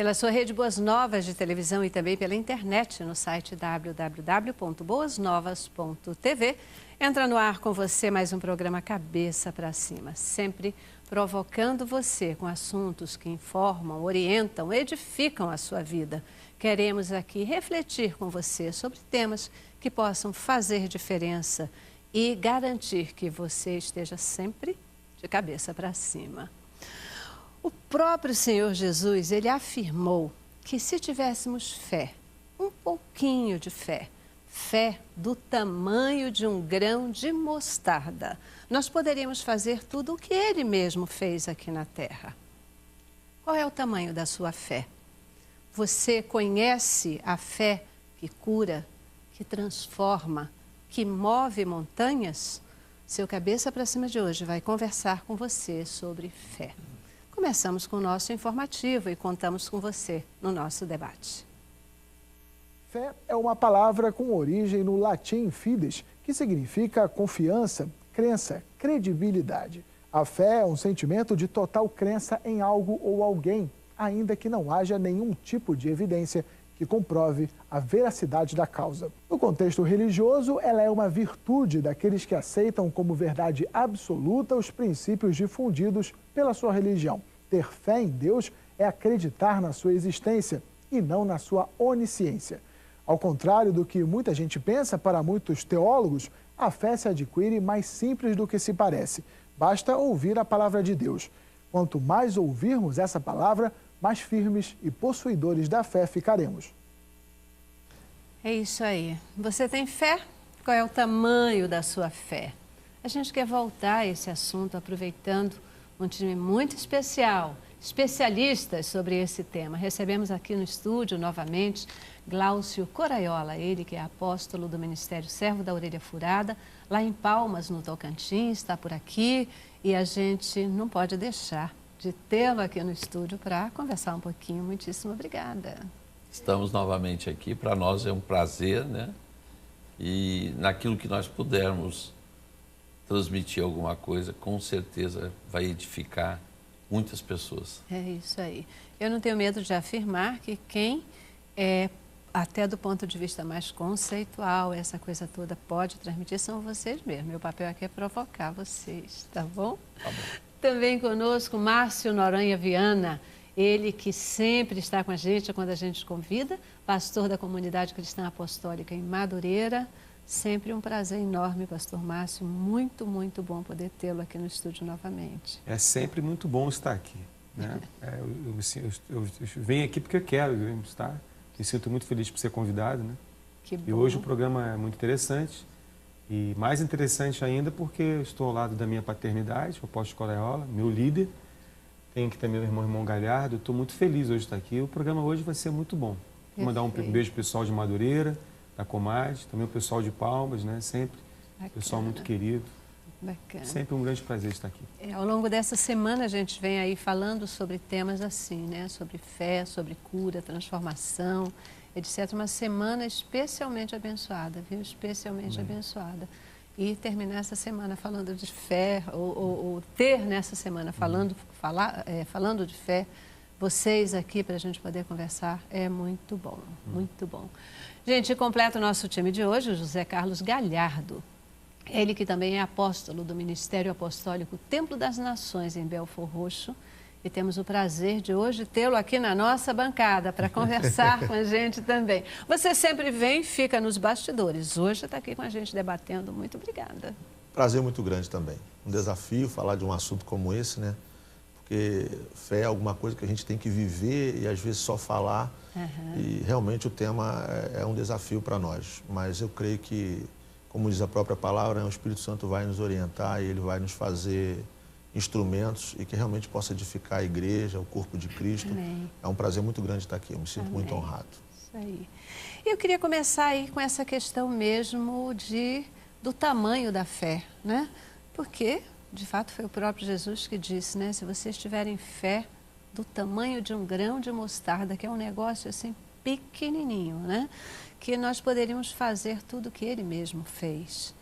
pela sua rede Boas Novas de televisão e também pela internet no site www.boasnovas.tv. Entra no ar com você mais um programa Cabeça para Cima, sempre provocando você com assuntos que informam, orientam, edificam a sua vida. Queremos aqui refletir com você sobre temas que possam fazer diferença e garantir que você esteja sempre de cabeça para cima. O próprio Senhor Jesus, ele afirmou que se tivéssemos fé, um pouquinho de fé, fé do tamanho de um grão de mostarda, nós poderíamos fazer tudo o que ele mesmo fez aqui na terra. Qual é o tamanho da sua fé? Você conhece a fé que cura, que transforma, que move montanhas? Seu Cabeça para Cima de hoje vai conversar com você sobre fé. Começamos com o nosso informativo e contamos com você no nosso debate. Fé é uma palavra com origem no latim fides, que significa confiança, crença, credibilidade. A fé é um sentimento de total crença em algo ou alguém, ainda que não haja nenhum tipo de evidência que comprove a veracidade da causa. No contexto religioso, ela é uma virtude daqueles que aceitam como verdade absoluta os princípios difundidos pela sua religião. Ter fé em Deus é acreditar na sua existência e não na sua onisciência. Ao contrário do que muita gente pensa, para muitos teólogos, a fé se adquire mais simples do que se parece. Basta ouvir a palavra de Deus. Quanto mais ouvirmos essa palavra, mais firmes e possuidores da fé ficaremos. É isso aí. Você tem fé? Qual é o tamanho da sua fé? A gente quer voltar a esse assunto aproveitando um time muito especial, especialistas sobre esse tema. Recebemos aqui no estúdio novamente Glaucio Coraiola, ele que é apóstolo do Ministério Servo da Orelha Furada, lá em Palmas, no Tocantins, está por aqui e a gente não pode deixar de tê-lo aqui no estúdio para conversar um pouquinho. Muitíssimo obrigada. Estamos novamente aqui, para nós é um prazer, né? E naquilo que nós pudermos transmitir alguma coisa, com certeza vai edificar muitas pessoas. É isso aí. Eu não tenho medo de afirmar que quem até do ponto de vista mais conceitual, essa coisa toda pode transmitir, são vocês mesmos. Meu papel aqui é provocar vocês, tá bom? Tá bom. Também conosco Márcio Noronha Viana, ele que sempre está com a gente quando a gente convida, pastor da Comunidade Cristã Apostólica em Madureira. Sempre um prazer enorme, pastor Márcio, muito, muito bom poder tê-lo aqui no estúdio novamente. É sempre muito bom estar aqui, né? Eu venho aqui porque eu quero estar, me sinto muito feliz por ser convidado, né? Que bom. E hoje o programa é muito interessante. E mais interessante ainda porque eu estou ao lado da minha paternidade, o apóstolo Coraiola, meu líder. Tem aqui também o irmão Galhardo. Estou muito feliz hoje de estar aqui. O programa hoje vai ser muito bom. Vou mandar um beijo pro pessoal de Madureira, da Comad, também o pessoal de Palmas, né? Sempre. Bacana. Pessoal muito querido. Bacana. Sempre um grande prazer estar aqui. Ao longo dessa semana a gente vem aí falando sobre temas assim, né? Sobre fé, sobre cura, transformação, etc. Uma semana especialmente abençoada, viu? Especialmente abençoada. E terminar essa semana falando de fé, ou ter nessa semana falando de fé, vocês aqui para a gente poder conversar, é muito bom, muito bom. Gente, completa o nosso time de hoje, o José Carlos Galhardo. Ele que também é apóstolo do Ministério Apostólico Templo das Nações em Belfor Roxo. E temos o prazer de hoje tê-lo aqui na nossa bancada para conversar com a gente também. Você sempre vem e fica nos bastidores. Hoje está aqui com a gente debatendo. Muito obrigada. Prazer muito grande também. Um desafio falar de um assunto como esse, né? Porque fé é alguma coisa que a gente tem que viver e às vezes só falar. E realmente o tema é um desafio para nós. Mas eu creio que, como diz a própria palavra, o Espírito Santo vai nos orientar e ele vai nos fazer instrumentos e que realmente possa edificar a igreja, o corpo de Cristo. Amém. É um prazer muito grande estar aqui, eu me sinto muito honrado. Isso aí. Eu queria começar aí com essa questão mesmo do tamanho da fé, né? Porque, de fato, foi o próprio Jesus que disse, né? Se vocês tiverem fé do tamanho de um grão de mostarda, que é um negócio assim pequenininho, né? Que nós poderíamos fazer tudo o que ele mesmo fez.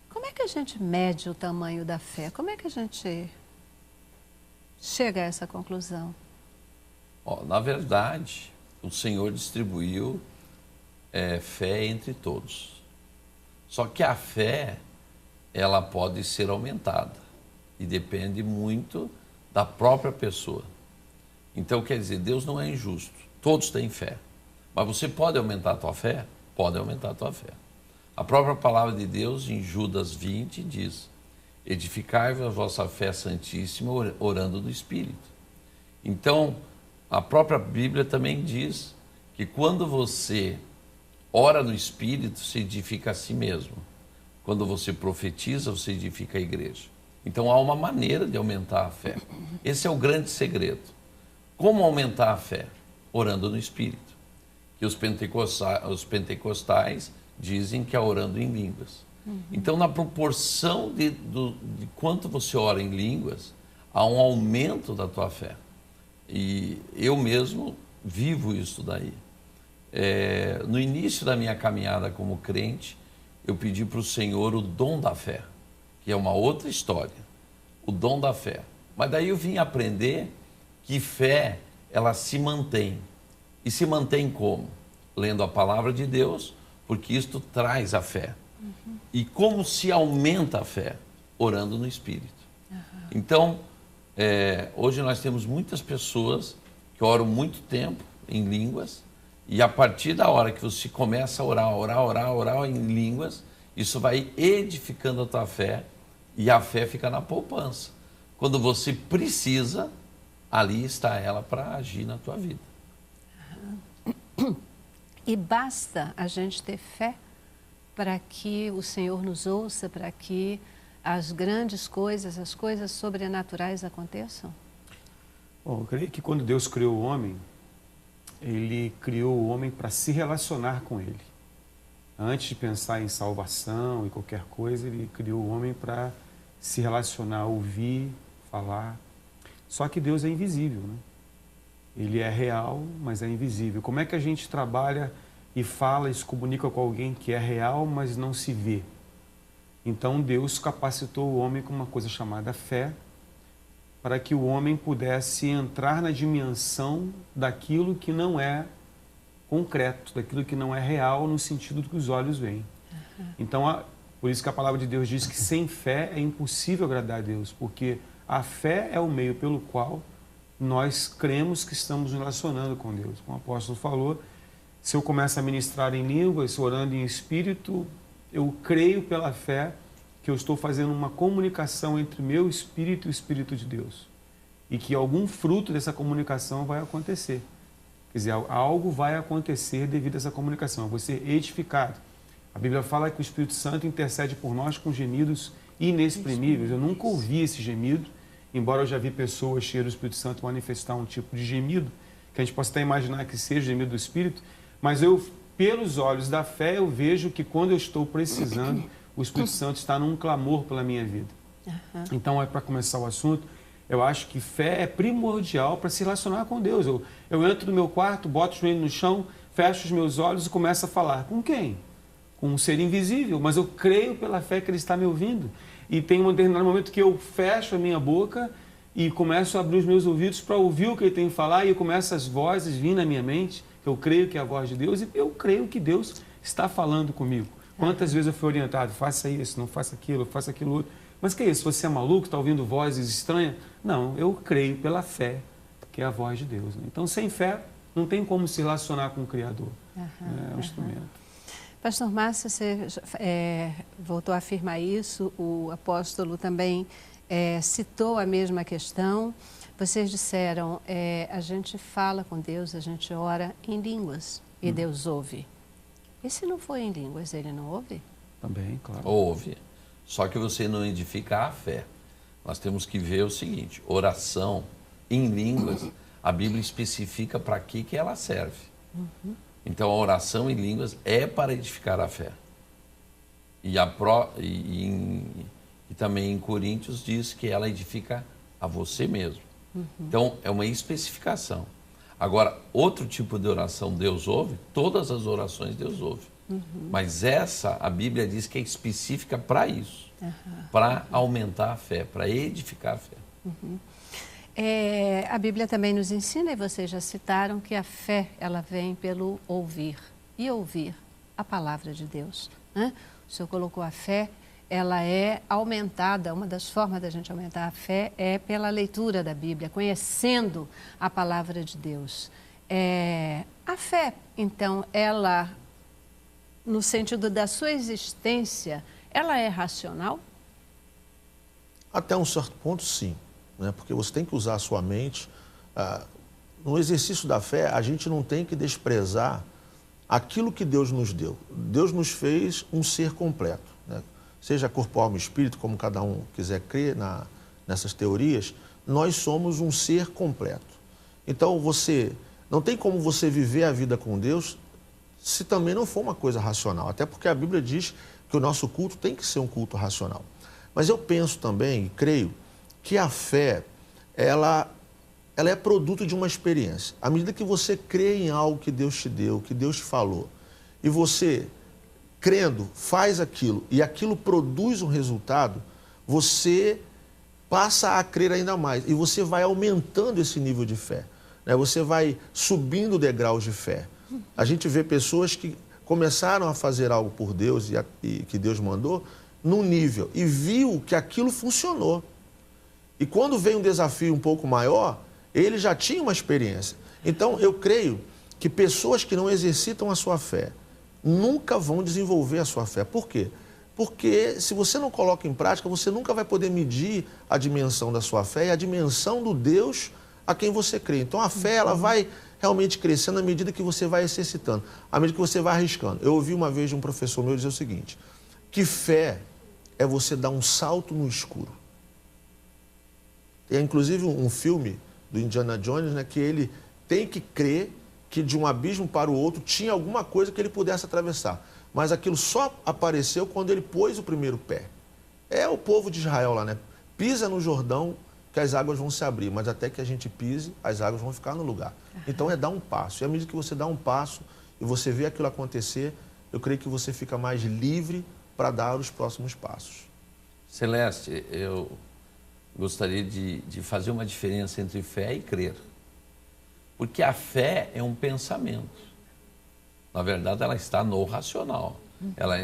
Como é que a gente mede o tamanho da fé? Como é que a gente chega a essa conclusão? Na verdade, o Senhor distribuiu fé entre todos. Só que a fé, ela pode ser aumentada e depende muito da própria pessoa. Então, quer dizer, Deus não é injusto. Todos têm fé. Mas você pode aumentar a tua fé? Pode aumentar a tua fé. A própria palavra de Deus, em Judas 20, diz: edificai-vos a vossa fé santíssima orando no Espírito. Então, a própria Bíblia também diz que quando você ora no Espírito, você edifica a si mesmo. Quando você profetiza, você edifica a igreja. Então, há uma maneira de aumentar a fé. Esse é o grande segredo. Como aumentar a fé? Orando no Espírito. Que os pentecostais dizem que é orando em línguas. Então, na proporção de quanto você ora em línguas, há um aumento da tua fé. E eu mesmo vivo isso daí. No início da minha caminhada como crente, eu pedi para o Senhor o dom da fé, que é uma outra história, o dom da fé. Mas daí eu vim aprender que fé, ela se mantém. E se mantém como? Lendo a palavra de Deus, porque isto traz a fé. E como se aumenta a fé? Orando no Espírito. Então, hoje nós temos muitas pessoas que oram muito tempo em línguas, e a partir da hora que você começa a orar em línguas, isso vai edificando a tua fé, e a fé fica na poupança. Quando você precisa, ali está ela para agir na tua vida. E basta a gente ter fé para que o Senhor nos ouça, para que as grandes coisas, as coisas sobrenaturais aconteçam? Bom, eu creio que quando Deus criou o homem, Ele criou o homem para se relacionar com Ele. Antes de pensar em salvação e qualquer coisa, Ele criou o homem para se relacionar, ouvir, falar. Só que Deus é invisível, né? Ele é real, mas é invisível. Como é que a gente trabalha e fala e se comunica com alguém que é real, mas não se vê? Então Deus capacitou o homem com uma coisa chamada fé, para que o homem pudesse entrar na dimensão daquilo que não é concreto, daquilo que não é real no sentido do que os olhos veem. Então, por isso que a palavra de Deus diz que sem fé é impossível agradar a Deus, porque a fé é o meio pelo qual nós cremos que estamos nos relacionando com Deus. Como o apóstolo falou, se eu começo a ministrar em línguas, orando em espírito, eu creio pela fé que eu estou fazendo uma comunicação entre meu espírito e o Espírito de Deus. E que algum fruto dessa comunicação vai acontecer. Quer dizer, algo vai acontecer devido a essa comunicação. Eu vou ser edificado. A Bíblia fala que o Espírito Santo intercede por nós com gemidos inexprimíveis. Eu nunca ouvi esse gemido, embora eu já vi pessoas cheias do Espírito Santo manifestar um tipo de gemido, que a gente possa até imaginar que seja o gemido do Espírito, mas eu, pelos olhos da fé, eu vejo que quando eu estou precisando, o Espírito Santo está num clamor pela minha vida. Então, para começar o assunto, eu acho que fé é primordial para se relacionar com Deus. Eu entro no meu quarto, boto o joelho no chão, fecho os meus olhos e começo a falar. Com quem? Com um ser invisível, mas eu creio pela fé que Ele está me ouvindo. E tem um determinado momento que eu fecho a minha boca e começo a abrir os meus ouvidos para ouvir o que Ele tem que falar, e começam as vozes vir na minha mente, que eu creio que é a voz de Deus, e eu creio que Deus está falando comigo. Quantas vezes eu fui orientado, faça isso, não faça aquilo outro. Mas que é isso? Você é maluco, está ouvindo vozes estranhas? Não, eu creio pela fé, que é a voz de Deus. Né? Então, sem fé, não tem como se relacionar com o Criador. É um instrumento. Pastor Márcio, você voltou a afirmar isso, o apóstolo também citou a mesma questão. Vocês disseram, a gente fala com Deus, a gente ora em línguas e Deus ouve. E se não for em línguas, Ele não ouve? Também, claro. Ouve. Só que você não edifica a fé. Nós temos que ver o seguinte, oração em línguas, a Bíblia especifica para que ela serve. Então, a oração em línguas é para edificar a fé. E também em Coríntios diz que ela edifica a você mesmo. Então, é uma especificação. Agora, outro tipo de oração Deus ouve, todas as orações Deus ouve. Mas essa, a Bíblia diz que é específica para isso, para aumentar a fé, para edificar a fé. A Bíblia também nos ensina, e vocês já citaram, que a fé, ela vem pelo ouvir. E ouvir a palavra de Deus, né? O Senhor colocou a fé, ela é aumentada, uma das formas da gente aumentar a fé é pela leitura da Bíblia, conhecendo a palavra de Deus. A fé, então, ela, no sentido da sua existência, ela é racional? Até um certo ponto, sim, né? Porque você tem que usar a sua mente. No exercício da fé, a gente não tem que desprezar aquilo que Deus nos deu. Deus nos fez um ser completo, né? Seja corpo, alma e espírito, como cada um quiser crer nessas teorias, nós somos um ser completo. Então, não tem como você viver a vida com Deus se também não for uma coisa racional. Até porque a Bíblia diz que o nosso culto tem que ser um culto racional. Mas eu penso também, e creio, que a fé, ela é produto de uma experiência. À medida que você crê em algo que Deus te deu, que Deus te falou, e você, crendo, faz aquilo, e aquilo produz um resultado, você passa a crer ainda mais, e você vai aumentando esse nível de fé, né? Você vai subindo degraus de fé. A gente vê pessoas que começaram a fazer algo por Deus e que Deus mandou, num nível, e viu que aquilo funcionou. E quando vem um desafio um pouco maior, ele já tinha uma experiência. Então, eu creio que pessoas que não exercitam a sua fé nunca vão desenvolver a sua fé. Por quê? Porque se você não coloca em prática, você nunca vai poder medir a dimensão da sua fé e a dimensão do Deus a quem você crê. Então, a fé, ela vai realmente crescendo à medida que você vai exercitando, à medida que você vai arriscando. Eu ouvi uma vez de um professor meu dizer o seguinte, que fé é você dar um salto no escuro. Tem, inclusive, um filme do Indiana Jones, né, que ele tem que crer que de um abismo para o outro tinha alguma coisa que ele pudesse atravessar. Mas aquilo só apareceu quando ele pôs o primeiro pé. É o povo de Israel lá, né? Pisa no Jordão que as águas vão se abrir, mas até que a gente pise, as águas vão ficar no lugar. Então é dar um passo. E à medida que você dá um passo e você vê aquilo acontecer, eu creio que você fica mais livre para dar os próximos passos. Celeste, eu gostaria de fazer uma diferença entre fé e crer. Porque a fé é um pensamento. Na verdade, ela está no racional. Ela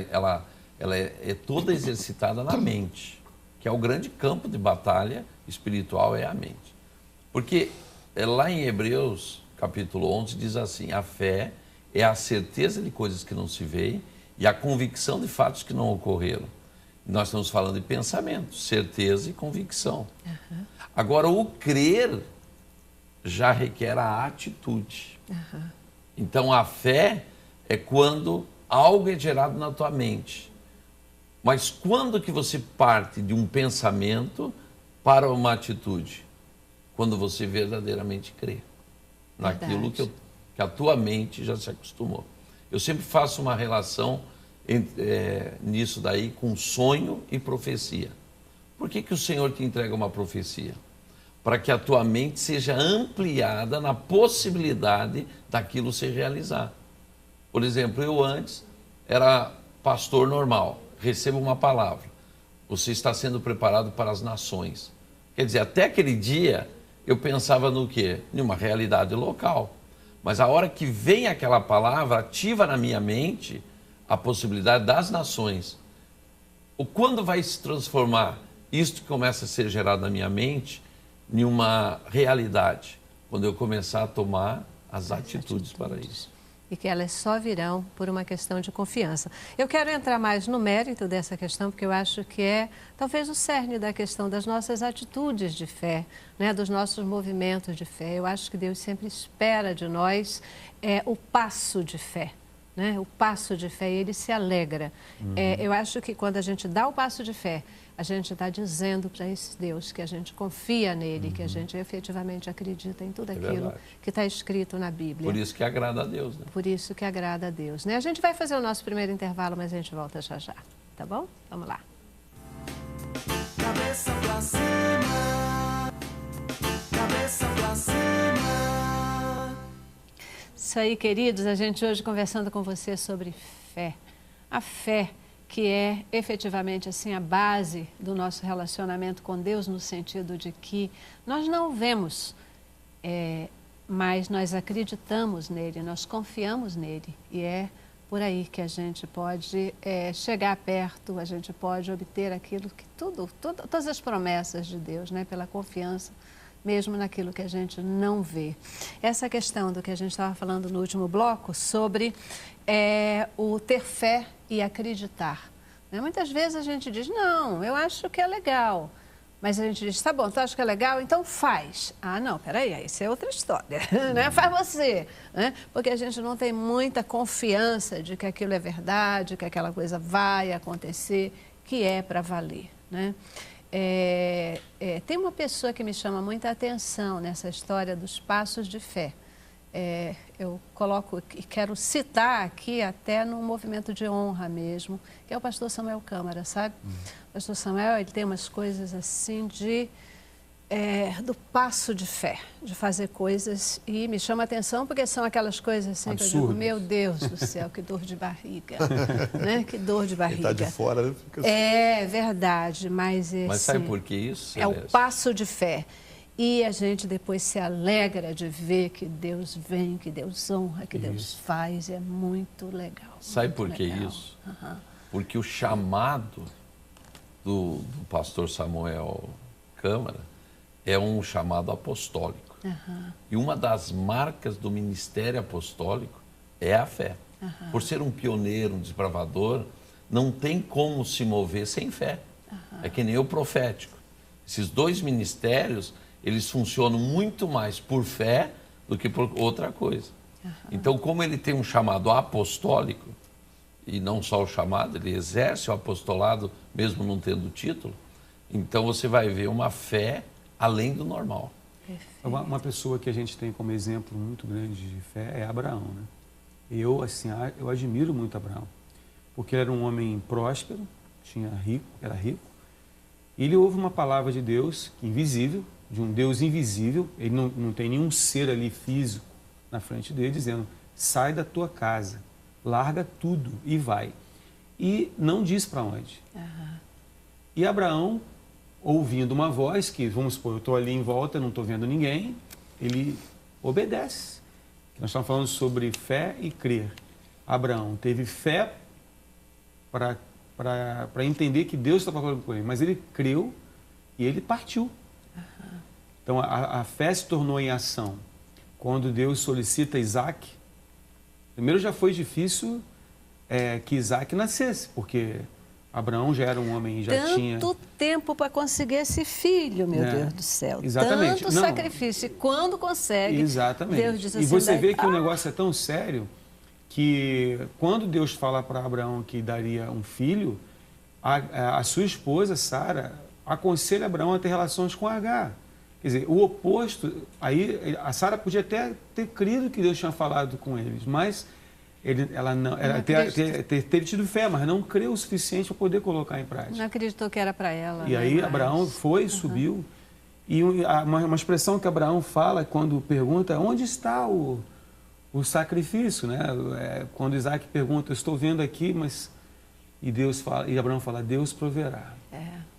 é toda exercitada na mente, que é o grande campo de batalha espiritual, é a mente. Porque lá em Hebreus, capítulo 11, diz assim, a fé é a certeza de coisas que não se veem e a convicção de fatos que não ocorreram. Nós estamos falando de pensamento, certeza e convicção. Agora, o crer já requer a atitude. Então, a fé é quando algo é gerado na tua mente. Mas quando que você parte de um pensamento para uma atitude? Quando você verdadeiramente crê naquilo que a tua mente já se acostumou. Eu sempre faço uma relação nisso daí com sonho e profecia. Por que o Senhor te entrega uma profecia? Para que a tua mente seja ampliada na possibilidade daquilo se realizar. Por exemplo, eu antes era pastor normal, recebo uma palavra, você está sendo preparado para as nações. Quer dizer, até aquele dia eu pensava no quê? Em uma realidade local. Mas a hora que vem aquela palavra, ativa na minha mente a possibilidade das nações. Quando vai se transformar isto que começa a ser gerado na minha mente em uma realidade? Quando eu começar a tomar as atitudes para isso. E que elas só virão por uma questão de confiança. Eu quero entrar mais no mérito dessa questão, porque eu acho que é talvez o cerne da questão das nossas atitudes de fé, né? Dos nossos movimentos de fé. Eu acho que Deus sempre espera de nós o passo de fé. Né? O passo de fé, ele se alegra. Eu acho que quando a gente dá o passo de fé, a gente está dizendo para esse Deus que a gente confia nele, que a gente efetivamente acredita em tudo aquilo que está escrito na Bíblia. Por isso que agrada a Deus, né? Por isso que agrada a Deus, né? A gente vai fazer o nosso primeiro intervalo, mas a gente volta já já, tá bom? Vamos lá. Cabeça pra cima, cabeça pra cima. Isso aí, queridos, a gente hoje conversando com você sobre fé. A fé que é efetivamente assim a base do nosso relacionamento com Deus, no sentido de que nós não vemos, mas nós acreditamos nele, nós confiamos nele, e é por aí que a gente pode chegar perto, a gente pode obter aquilo que todas as promessas de Deus, né, pela confiança, mesmo naquilo que a gente não vê. Essa questão do que a gente estava falando no último bloco, sobre o ter fé e acreditar. Né? Muitas vezes a gente diz, não, eu acho que é legal. Mas a gente diz, tá bom, tu acha que é legal? Então faz. Ah, não, peraí, isso é outra história, né? Faz você, né? Porque a gente não tem muita confiança de que aquilo é verdade, que aquela coisa vai acontecer, que é para valer, né? Tem uma pessoa que me chama muita atenção nessa história dos passos de fé. Eu coloco e quero citar aqui até num movimento de honra mesmo, que é o pastor Samuel Câmara, sabe? O pastor Samuel, ele tem umas coisas assim do passo de fé, de fazer coisas, e me chama a atenção porque são aquelas coisas assim que eu digo, meu Deus do céu, que dor de barriga, né? Que dor de barriga. Quem está de fora, né, fica assim. É verdade, mas sabe por que isso? É o passo de fé. E a gente depois se alegra de ver que Deus vem, que Deus honra, que Deus faz. É muito legal. Sabe por que isso? Porque o chamado do pastor Samuel Câmara é um chamado apostólico. E uma das marcas do ministério apostólico é a fé. Por ser um pioneiro, um desbravador, não tem como se mover sem fé. É que nem o profético. Esses dois ministérios, eles funcionam muito mais por fé do que por outra coisa. Então, como ele tem um chamado apostólico, e não só o chamado, ele exerce o apostolado mesmo não tendo título, então você vai ver uma fé além do normal. Uma pessoa que a gente tem como exemplo muito grande de fé é Abraão, né? Eu admiro muito Abraão, porque ele era um homem próspero, era rico, e ele ouve uma palavra de Deus invisível, de um Deus invisível, ele não tem nenhum ser ali físico na frente dele, dizendo, sai da tua casa, larga tudo e vai. E não diz para onde. E Abraão, ouvindo uma voz, que vamos supor, eu estou ali em volta, não estou vendo ninguém, ele obedece. Nós estamos falando sobre fé e crer. Abraão teve fé para entender que Deus estava falando com ele, mas ele creu e ele partiu. Então, a fé se tornou em ação. Quando Deus solicita Isaac, primeiro já foi difícil que Isaac nascesse, porque Abraão já era um homem e já tinha... Tanto tempo para conseguir esse filho, meu Deus do céu. Exatamente. Tanto sacrifício. E quando consegue, exatamente. Deus diz assim... E você vê que o negócio é tão sério que quando Deus fala para Abraão que daria um filho, a sua esposa, Sara, aconselha Abraão a ter relações com Agar. Quer dizer, o oposto, aí a Sara podia até ter crido que Deus tinha falado com eles, mas ela não, ter tido fé, mas não creu o suficiente para poder colocar em prática. Não acreditou que era para ela. E aí Abraão foi, subiu, e uma expressão que Abraão fala quando pergunta, onde está o sacrifício, né? Quando Isaac pergunta, eu estou vendo aqui, mas... E Abraão fala, Deus proverá.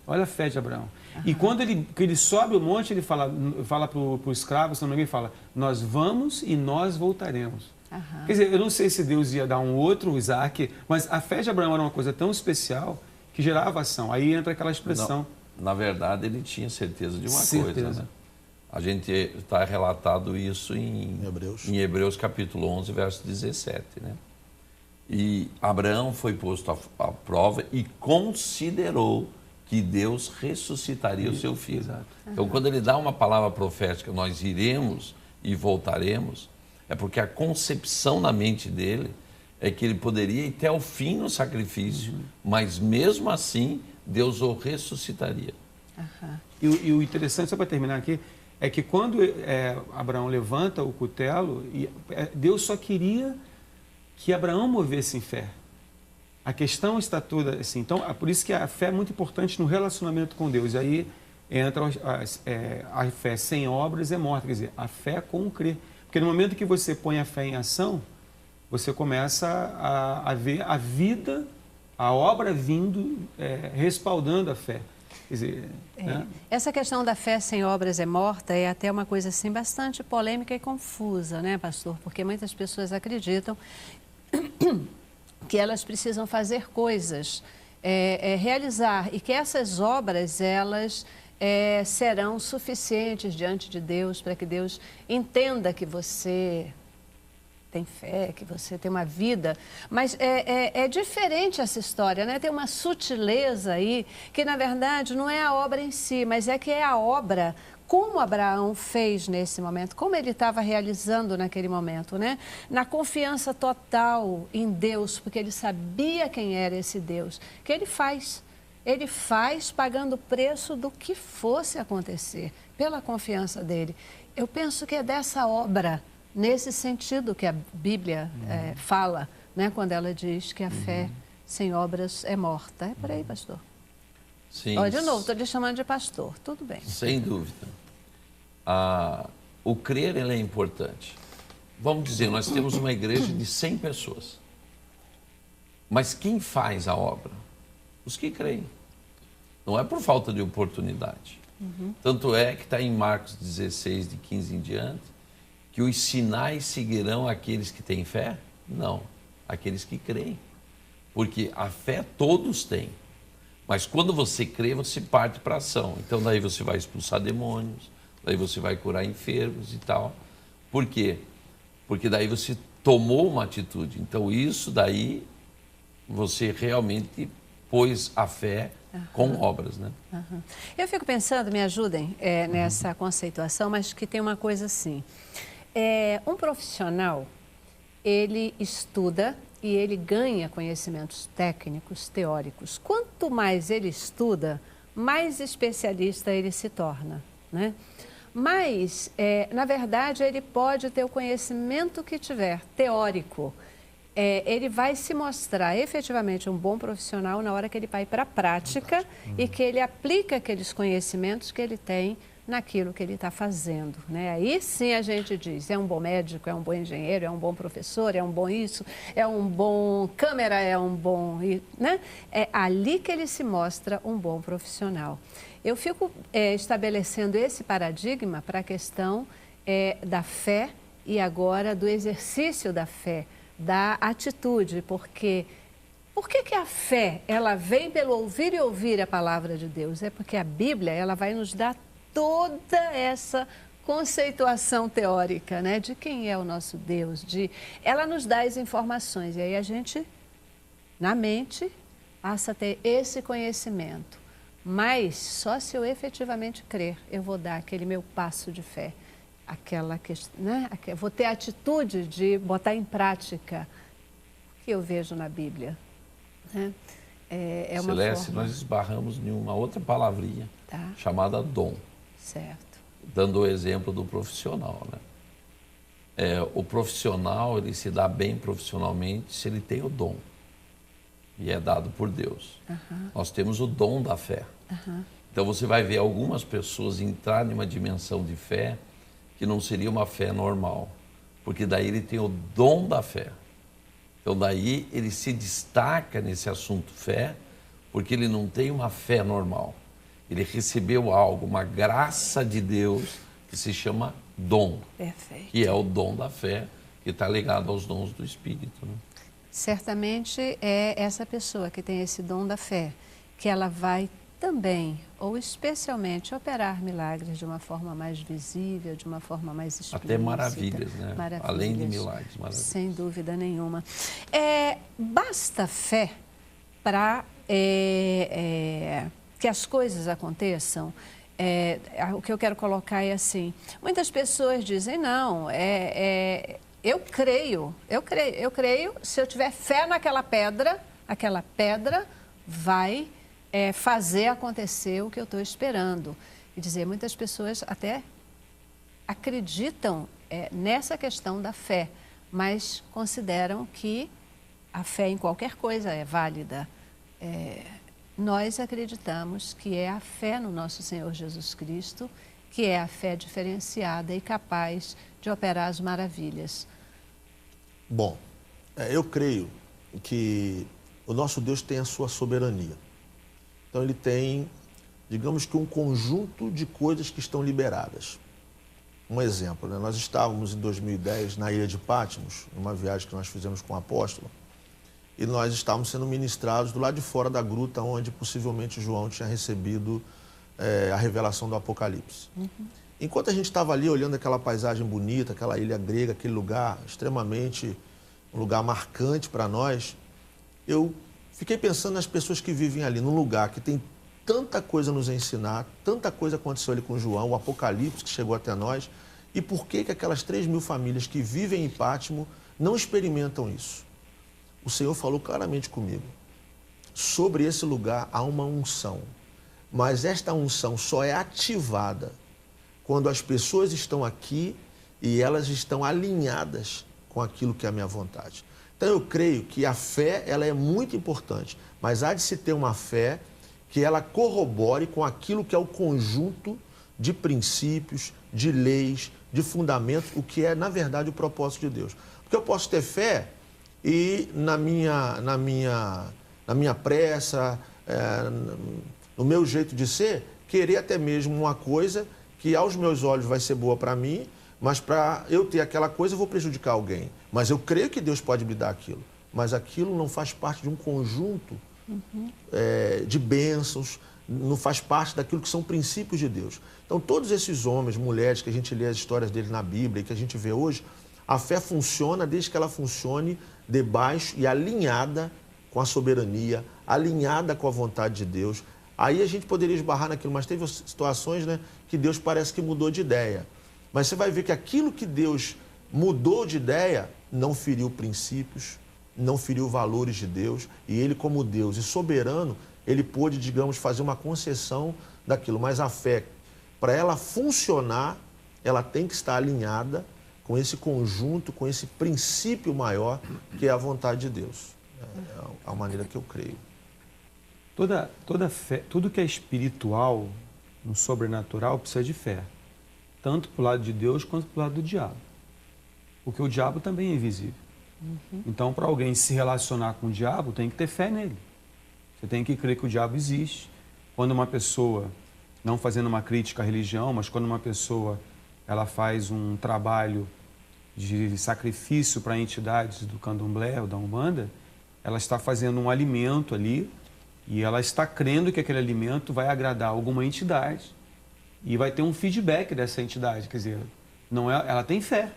Olha a fé de Abraão. E quando ele sobe o monte, ele fala para o escravo, se não me engano, ele fala, nós vamos e nós voltaremos. Quer dizer, eu não sei se Deus ia dar um outro Isaac, mas a fé de Abraão era uma coisa tão especial que gerava ação. Aí entra aquela expressão. Não, na verdade, ele tinha certeza de uma coisa, né? A gente está relatado isso em Hebreus capítulo 11, verso 17, né? E Abraão foi posto à prova e considerou que Deus ressuscitaria o seu filho. Exato. Então, quando ele dá uma palavra profética, nós iremos e voltaremos, é porque a concepção na mente dele é que ele poderia ir até o fim no sacrifício, mas mesmo assim, Deus o ressuscitaria. E o interessante, só para terminar aqui, é que quando Abraão levanta o cutelo, Deus só queria que Abraão movesse em fé. A questão está toda assim. Então, é por isso que a fé é muito importante no relacionamento com Deus. E aí entra a fé sem obras é morta. Quer dizer, a fé com o crer. Porque no momento que você põe a fé em ação, você começa a ver a vida a obra vindo, respaldando a fé. Quer dizer, né? Essa questão da fé sem obras é morta é até uma coisa assim bastante polêmica e confusa, né, pastor? Porque muitas pessoas acreditam que elas precisam fazer coisas, realizar, e que essas obras, elas serão suficientes diante de Deus para que Deus entenda que você tem fé, que você tem uma vida, mas é diferente essa história, né? Tem uma sutileza aí, que na verdade não é a obra em si, mas é que é a obra, como Abraão fez nesse momento, como ele estava realizando naquele momento, né? Na confiança total em Deus, porque ele sabia quem era esse Deus, que ele faz pagando o preço do que fosse acontecer, pela confiança dele. Eu penso que é dessa obra, nesse sentido que a Bíblia fala, né, quando ela diz que a fé sem obras é morta. É por aí, pastor? Sim. Olha, de novo, estou lhe chamando de pastor. Tudo bem. Sem dúvida. O crer, ele é importante. Vamos dizer, nós temos uma igreja de 100 pessoas. Mas quem faz a obra? Os que creem. Não é por falta de oportunidade. Tanto é que está em Marcos 16, de 15 em diante, que os sinais seguirão aqueles que têm fé? Não, aqueles que creem. Porque a fé todos têm. Mas quando você crê, você parte para a ação. Então daí você vai expulsar demônios, daí você vai curar enfermos e tal. Por quê? Porque daí você tomou uma atitude. Então isso daí, você realmente pôs a fé com obras, né? Eu fico pensando, me ajudem nessa conceituação, mas que tem uma coisa assim. Um profissional, ele estuda e ele ganha conhecimentos técnicos, teóricos. Quanto mais ele estuda, mais especialista ele se torna, né? Mas, na verdade, ele pode ter o conhecimento que tiver, teórico. Ele vai se mostrar efetivamente um bom profissional na hora que ele vai para a prática e que ele aplica aqueles conhecimentos que ele tem naquilo que ele está fazendo, né? Aí sim a gente diz, é um bom médico, é um bom engenheiro, é um bom professor, é um bom isso, é um bom câmera, é um bom... né? É ali que ele se mostra um bom profissional. Eu fico estabelecendo esse paradigma para a questão da fé e agora do exercício da fé, da atitude, porque... Por que a fé, ela vem pelo ouvir e ouvir a palavra de Deus? É porque a Bíblia, ela vai nos dar toda essa conceituação teórica, né, de quem é o nosso Deus, ela nos dá as informações e aí a gente, na mente, passa a ter esse conhecimento. Mas só se eu efetivamente crer, eu vou dar aquele meu passo de fé, aquela questão, né, vou ter a atitude de botar em prática o que eu vejo na Bíblia, né? Uma Celeste, forma... nós esbarramos em uma outra palavrinha, chamada dom. Certo. Dando o exemplo do profissional, né? O profissional, ele se dá bem profissionalmente se ele tem o dom. E é dado por Deus. Nós temos o dom da fé. Então você vai ver algumas pessoas entrar numa dimensão de fé que não seria uma fé normal. Porque daí ele tem o dom da fé. Então daí ele se destaca nesse assunto fé, porque ele não tem uma fé normal. Ele recebeu algo, uma graça de Deus, que se chama dom. Perfeito. Que é o dom da fé, que está ligado aos dons do Espírito, né? Certamente é essa pessoa que tem esse dom da fé, que ela vai também, ou especialmente, operar milagres de uma forma mais visível, de uma forma mais explícita. Até maravilhas, né? Maravilhas. Além de milagres, maravilhas. Sem dúvida nenhuma. Basta fé para que as coisas aconteçam. O que eu quero colocar é assim, muitas pessoas dizem, não, eu creio, se eu tiver fé naquela pedra, aquela pedra vai fazer acontecer o que eu estou esperando. E dizer, muitas pessoas até acreditam nessa questão da fé, mas consideram que a fé em qualquer coisa é válida. Nós acreditamos que é a fé no nosso Senhor Jesus Cristo, que é a fé diferenciada e capaz de operar as maravilhas. Bom, eu creio que o nosso Deus tem a sua soberania. Então ele tem, digamos que um conjunto de coisas que estão liberadas. Um exemplo, né? Nós estávamos em 2010 na ilha de Patmos, numa viagem que nós fizemos com o apóstolo, e nós estávamos sendo ministrados do lado de fora da gruta onde possivelmente João tinha recebido a revelação do Apocalipse. Enquanto a gente estava ali olhando aquela paisagem bonita, aquela ilha grega, aquele lugar extremamente, um lugar marcante para nós, eu fiquei pensando nas pessoas que vivem ali, num lugar que tem tanta coisa a nos ensinar, tanta coisa aconteceu ali com João, o Apocalipse que chegou até nós, e por que aquelas 3.000 famílias que vivem em Patmos não experimentam isso? O Senhor falou claramente comigo. Sobre esse lugar há uma unção, mas esta unção só é ativada quando as pessoas estão aqui e elas estão alinhadas com aquilo que é a minha vontade. Então eu creio que a fé ela é muito importante, mas há de se ter uma fé que ela corrobore com aquilo que é o conjunto de princípios, de leis, de fundamentos, o que é, na verdade, o propósito de Deus. Porque eu posso ter fé e na minha pressa, no meu jeito de ser, querer até mesmo uma coisa que aos meus olhos vai ser boa para mim, mas para eu ter aquela coisa eu vou prejudicar alguém. Mas eu creio que Deus pode me dar aquilo. Mas aquilo não faz parte de um conjunto de bênçãos, não faz parte daquilo que são princípios de Deus. Então, todos esses homens, mulheres, que a gente lê as histórias deles na Bíblia e que a gente vê hoje, a fé funciona desde que ela funcione debaixo e alinhada com a soberania, alinhada com a vontade de Deus. Aí a gente poderia esbarrar naquilo, mas teve situações, né, que Deus parece que mudou de ideia. Mas você vai ver que aquilo que Deus mudou de ideia não feriu princípios, não feriu valores de Deus, e ele, como Deus e soberano, ele pôde, digamos, fazer uma concessão daquilo. Mas a fé, para ela funcionar, ela tem que estar alinhada com esse conjunto, com esse princípio maior, que é a vontade de Deus. É a maneira que eu creio. Toda fé, tudo que é espiritual, no sobrenatural, precisa de fé. Tanto para o lado de Deus quanto para o lado do diabo. Porque o diabo também é invisível. Então, para alguém se relacionar com o diabo, tem que ter fé nele. Você tem que crer que o diabo existe. Quando uma pessoa, não fazendo uma crítica à religião, mas quando uma pessoa ela faz um trabalho de sacrifício para entidades do candomblé ou da umbanda, ela está fazendo um alimento ali e ela está crendo que aquele alimento vai agradar alguma entidade e vai ter um feedback dessa entidade. Quer dizer, não é, ela tem fé.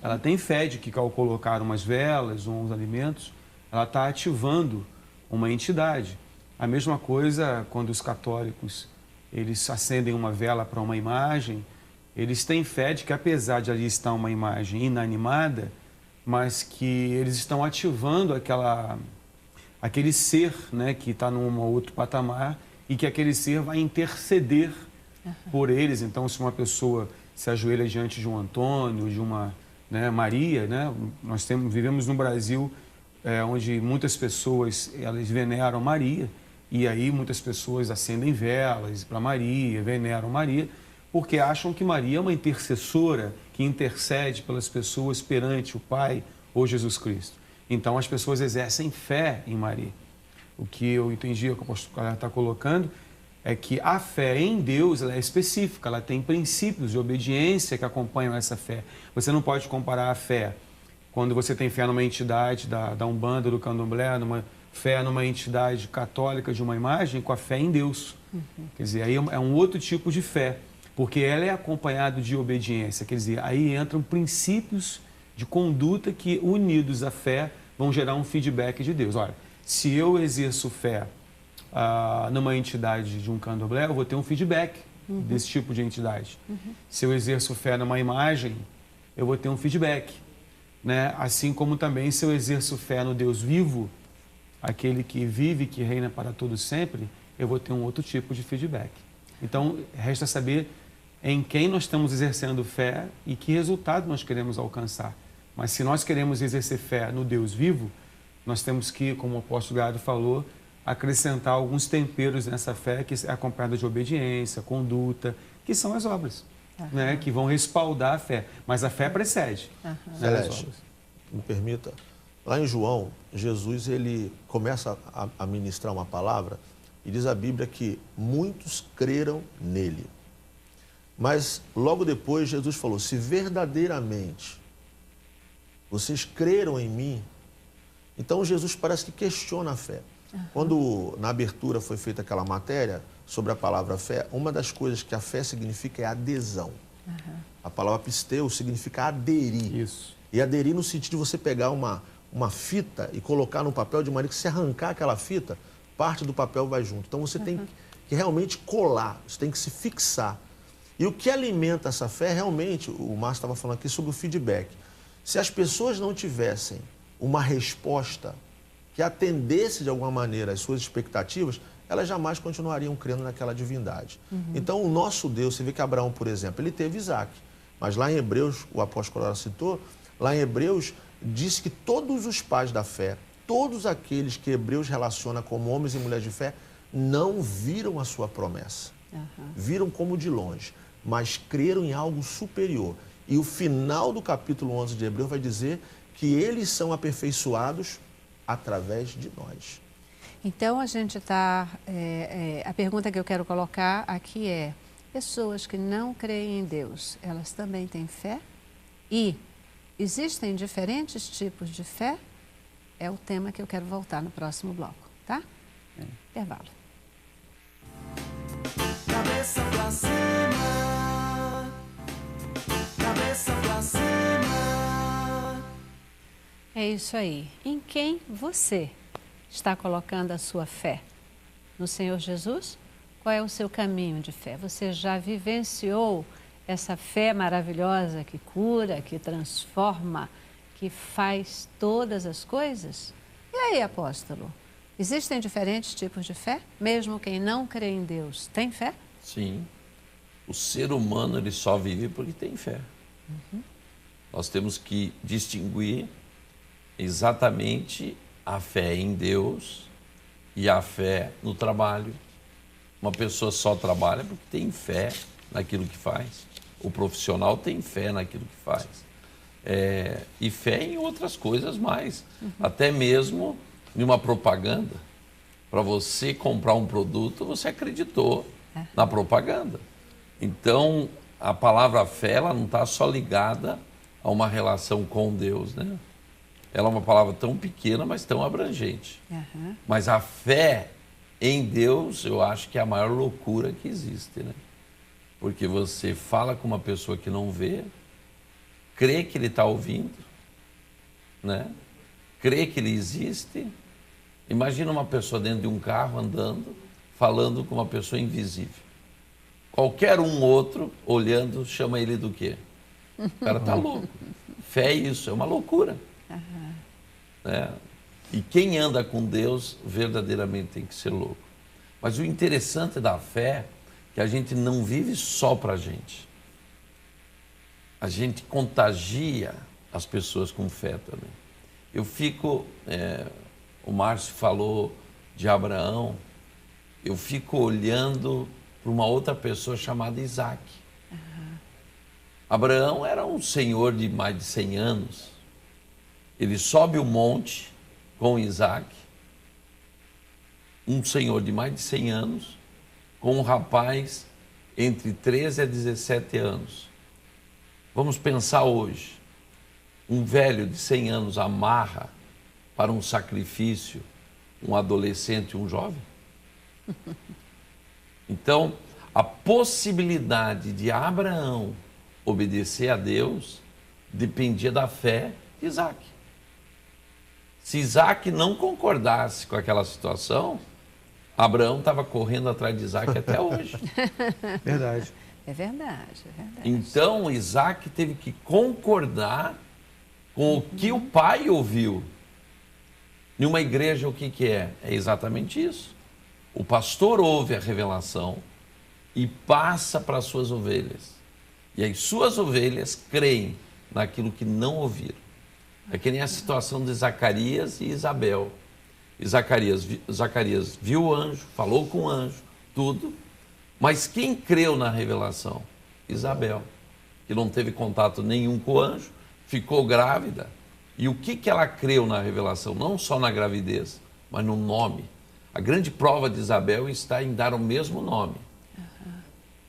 Ela tem fé de que ao colocar umas velas ou uns alimentos, ela está ativando uma entidade. A mesma coisa quando os católicos eles acendem uma vela para uma imagem, eles têm fé de que apesar de ali estar uma imagem inanimada, mas que eles estão ativando aquele ser, né, que está num outro patamar e que aquele ser vai interceder por eles. Então, se uma pessoa se ajoelha diante de um Antônio, de uma Maria, né? Nós vivemos no Brasil onde muitas pessoas elas veneram Maria e aí muitas pessoas acendem velas para Maria, veneram Maria, porque acham que Maria é uma intercessora que intercede pelas pessoas perante o Pai ou Jesus Cristo. Então as pessoas exercem fé em Maria. O que eu entendi, o que o apóstolo está colocando, é que a fé em Deus ela é específica, ela tem princípios de obediência que acompanham essa fé. Você não pode comparar a fé quando você tem fé numa entidade da Umbanda, do Candomblé, fé numa entidade católica de uma imagem, com a fé em Deus. Quer dizer, aí é um outro tipo de fé, porque ela é acompanhada de obediência. Quer dizer, aí entram princípios de conduta que, unidos à fé, vão gerar um feedback de Deus. Olha, se eu exerço fé numa entidade de um candomblé, eu vou ter um feedback desse tipo de entidade. Se eu exerço fé numa imagem, eu vou ter um feedback. Né? Assim como também se eu exerço fé no Deus vivo, aquele que vive, que reina para todos sempre, eu vou ter um outro tipo de feedback. Então, resta saber em quem nós estamos exercendo fé e que resultado nós queremos alcançar. Mas se nós queremos exercer fé no Deus vivo, nós temos que, como o apóstolo Gado falou, acrescentar alguns temperos nessa fé que é acompanhada de obediência, conduta, que são as obras, né, que vão respaldar a fé. Mas a fé precede. Celeste, me permita, Lá em João, Jesus ele começa a ministrar uma palavra e diz a Bíblia que muitos creram nele. Mas logo depois Jesus falou, se verdadeiramente vocês creram em mim, então Jesus parece que questiona a fé. Quando na abertura foi feita aquela matéria sobre a palavra fé, uma das coisas que a fé significa é adesão. A palavra pisteu significa aderir. Isso. E aderir no sentido de você pegar uma fita e colocar no papel de maneira que se arrancar aquela fita, parte do papel vai junto. Então você tem que realmente colar, você tem que se fixar. E o que alimenta essa fé, realmente, o Márcio estava falando aqui sobre o feedback. Se as pessoas não tivessem uma resposta que atendesse de alguma maneira às suas expectativas, elas jamais continuariam crendo naquela divindade. Então, o nosso Deus, você vê que Abraão, por exemplo, ele teve Isaac. Mas lá em Hebreus, o apóstolo citou, lá em Hebreus, diz que todos os pais da fé, todos aqueles que Hebreus relaciona como homens e mulheres de fé, não viram a sua promessa. Viram como de longe, mas creram em algo superior. E o final do capítulo 11 de Hebreus vai dizer que eles são aperfeiçoados através de nós. Então, a gente está... a pergunta que eu quero colocar aqui é, pessoas que não creem em Deus, elas também têm fé? E existem diferentes tipos de fé? É o tema que eu quero voltar no próximo bloco, tá? Intervalo. Cabeça pra cima, cabeça pra cima. É isso aí. Em quem você está colocando a sua fé? No Senhor Jesus? Qual é o seu caminho de fé? Você já vivenciou essa fé maravilhosa que cura, que transforma, que faz todas as coisas? E aí, apóstolo? Existem diferentes tipos de fé? Mesmo quem não crê em Deus tem fé? Sim. O ser humano ele só vive porque tem fé. Nós temos que distinguir exatamente a fé em Deus e a fé no trabalho. Uma pessoa só trabalha porque tem fé naquilo que faz. O profissional tem fé naquilo que faz. E fé em outras coisas mais. Até mesmo em uma propaganda. Para você comprar um produto, você acreditou na propaganda. Então, a palavra fé, ela não está só ligada a uma relação com Deus, né? Ela é uma palavra tão pequena, mas tão abrangente. Mas a fé em Deus, eu acho que é a maior loucura que existe, né? Porque você fala com uma pessoa que não vê, crê que ele está ouvindo, né? Crê que ele existe. Imagina uma pessoa dentro de um carro andando, falando com uma pessoa invisível. Qualquer um outro, olhando, chama ele do quê? O cara está louco. Fé é isso, é uma loucura. Né? E quem anda com Deus verdadeiramente tem que ser louco. Mas o interessante da fé é que a gente não vive só para a gente. A gente contagia as pessoas com fé também. Eu fico... o Márcio falou de Abraão. Eu fico olhando para uma outra pessoa chamada Isaac. Abraão era um senhor de mais de 100 anos. Ele sobe o monte com Isaac, um senhor de mais de 100 anos, com um rapaz entre 13 a 17 anos. Vamos pensar hoje, um velho de 100 anos amarra para um sacrifício um adolescente e um jovem? Então, a possibilidade de Abraão obedecer a Deus dependia da fé de Isaac. Se Isaac não concordasse com aquela situação, Abraão estava correndo atrás de Isaac até hoje. Verdade. É verdade, é verdade. Então, Isaac teve que concordar com o que o pai ouviu. Em uma igreja, o que é? É exatamente isso. O pastor ouve a revelação e passa para as suas ovelhas. E as suas ovelhas creem naquilo que não ouviram. É que nem a situação de Zacarias e Isabel. E Zacarias viu o anjo, falou com o anjo, tudo. Mas quem creu na revelação? Isabel, que não teve contato nenhum com o anjo, ficou grávida E o que ela creu na revelação? Não só na gravidez, mas no nome. A grande prova de Isabel está em dar o mesmo nome.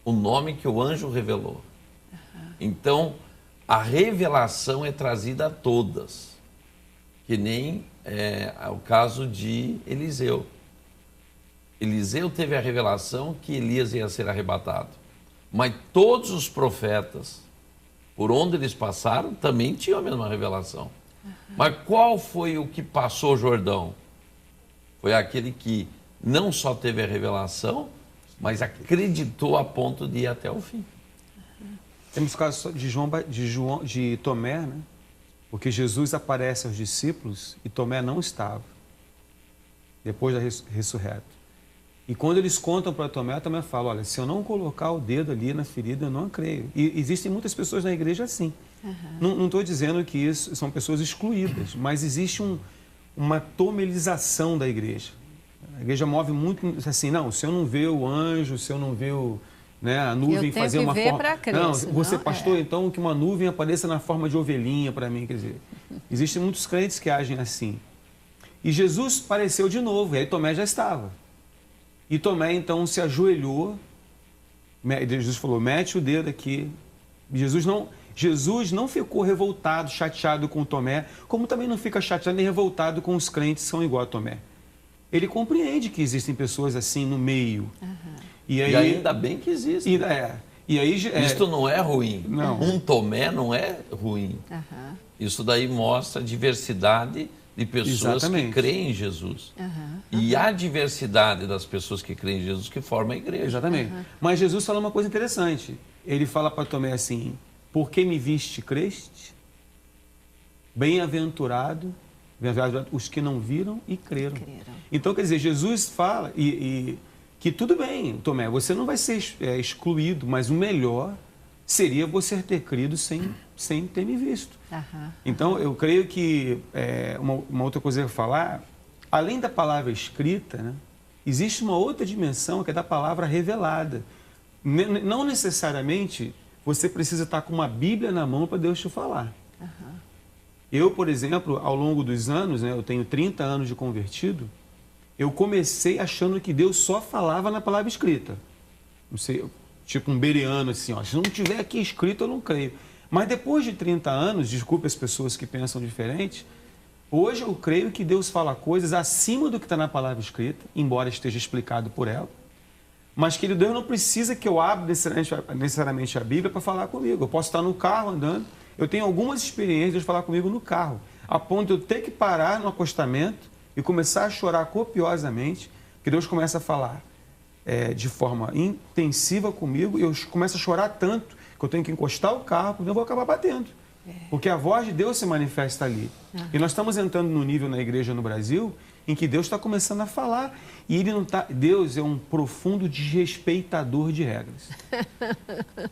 O nome que o anjo revelou. Então, a revelação é trazida a todas. Que nem o caso de Eliseu. Eliseu teve a revelação que Elias ia ser arrebatado. Mas todos os profetas, por onde eles passaram, também tinham a mesma revelação. Mas qual foi o que passou o Jordão? Foi aquele que não só teve a revelação, mas acreditou a ponto de ir até o fim. Temos o caso de Tomé, né? Porque Jesus aparece aos discípulos e Tomé não estava, depois da ressurreto. E quando eles contam para Tomé, Tomé fala, olha, se eu não colocar o dedo ali na ferida, eu não creio. E existem muitas pessoas na igreja assim. Não estou dizendo que isso são pessoas excluídas, mas existe uma tomelização da igreja. A igreja move muito assim, não, se eu não ver o anjo, se eu não ver a nuvem fazer uma forma... Não, você pastor, então que uma nuvem apareça na forma de ovelhinha para mim, quer dizer, existem muitos crentes que agem assim. E Jesus apareceu de novo, e aí Tomé já estava. E Tomé então se ajoelhou, Jesus falou, mete o dedo aqui. Jesus não ficou revoltado, chateado com Tomé, como também não fica chateado nem revoltado com os crentes que são igual a Tomé. Ele compreende que existem pessoas assim no meio. E ainda bem que existe. Isto não é ruim. Não. Um Tomé não é ruim. Isso daí mostra a diversidade de pessoas que creem em Jesus. E a diversidade das pessoas que creem em Jesus que forma a igreja. Exatamente. Mas Jesus fala uma coisa interessante. Ele fala para Tomé assim, porque me viste, creste? Bem-aventurado os que não viram e creram. Então, quer dizer, Jesus fala que tudo bem, Tomé, você não vai ser excluído, mas o melhor seria você ter crido sem ter me visto. Então, eu creio que uma outra coisa que eu vou falar, além da palavra escrita, né, existe uma outra dimensão que é da palavra revelada. Não necessariamente você precisa estar com uma Bíblia na mão para Deus te falar. Eu, por exemplo, ao longo dos anos, né, eu tenho 30 anos de convertido, eu comecei achando que Deus só falava na palavra escrita. Não sei, tipo um bereano assim, ó, se não tiver aqui escrito eu não creio. Mas depois de 30 anos, desculpe as pessoas que pensam diferente, hoje eu creio que Deus fala coisas acima do que está na palavra escrita, embora esteja explicado por ela, mas que Deus não precisa que eu abra necessariamente a Bíblia para falar comigo. Eu posso estar no carro andando, eu tenho algumas experiências de falar comigo no carro, a ponto de eu ter que parar no acostamento e começar a chorar copiosamente, que Deus começa a falar de forma intensiva comigo, e eu começo a chorar tanto que eu tenho que encostar o carro, porque eu vou acabar batendo. Porque a voz de Deus se manifesta ali. E nós estamos entrando num nível na igreja no Brasil em que Deus está começando a falar. E ele não tá. Deus é um profundo desrespeitador de regras.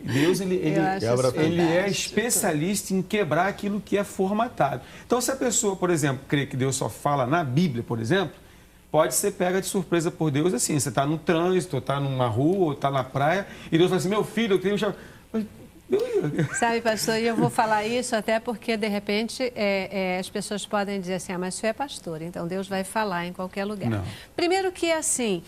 Deus ele é especialista em quebrar aquilo que é formatado. Então, se a pessoa, por exemplo, crê que Deus só fala na Bíblia, por exemplo, pode ser pega de surpresa por Deus assim. Você está no trânsito, está numa rua, ou está na praia, e Deus fala assim, meu filho, eu tenho... Sabe, pastor, e eu vou falar isso até porque, de repente, as pessoas podem dizer assim, mas você é pastor, então Deus vai falar em qualquer lugar. Não. Primeiro que, assim,